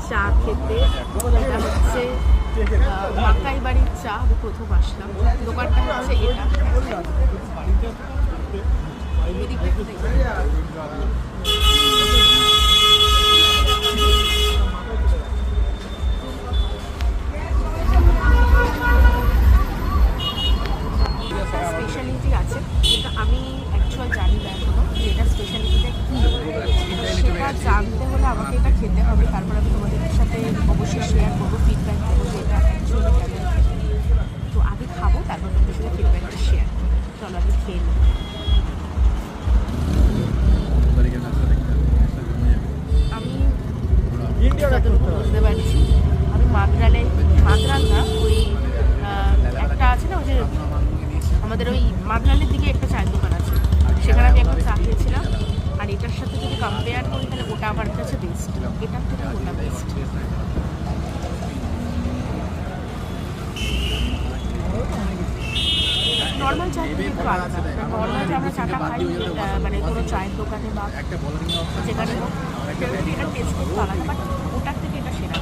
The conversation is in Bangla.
চা খেতে। এটা হচ্ছে মাকাই বাড়ির চা। আমি প্রথম আসলাম, দোকানটা হচ্ছে এটা। স্পেশালিটি আছে, কিন্তু আমি অ্যাকচুয়াল জানি না এখনো যে এটা স্পেশালিটিটা কী। সেটা জানতে হলে আমাকে এটা খেতে হবে, তারপর আমি তোমাদের সাথে অবশ্যই শেয়ার করবো, ফিডব্যাক দেবো যে এটা অ্যাকচুয়ালি কেমন। তো আগে খাবো, তারপর তোমাদের সাথে ফিডব্যাকটা শেয়ার করবো। চলো আমি খেয়ে নিই। আমি যতটুকু বুঝতে পারছি, আমি মাদ্রাল না, ওই একটা আছে না, ওই যে আমাদের ওই মাদ্রালের দিকে একটা চায়ের দোকান আছে, সেখানে আমি এখন চা খেয়েছিলাম। আর এটার সাথে যদি কম্পেয়ার করি তাহলে ওটা আমার কাছে বেস্ট, এটার থেকে ওটা বেস্ট। নর্মাল চা থেকে একটু আলাদা। নর্মাল যে আমরা চাটা খাই মানে কোনো চায়ের দোকানে বা যেখানে হোক, এটার টেস্ট একটু আলাদা, বাট ওটার থেকে এটা সেরা।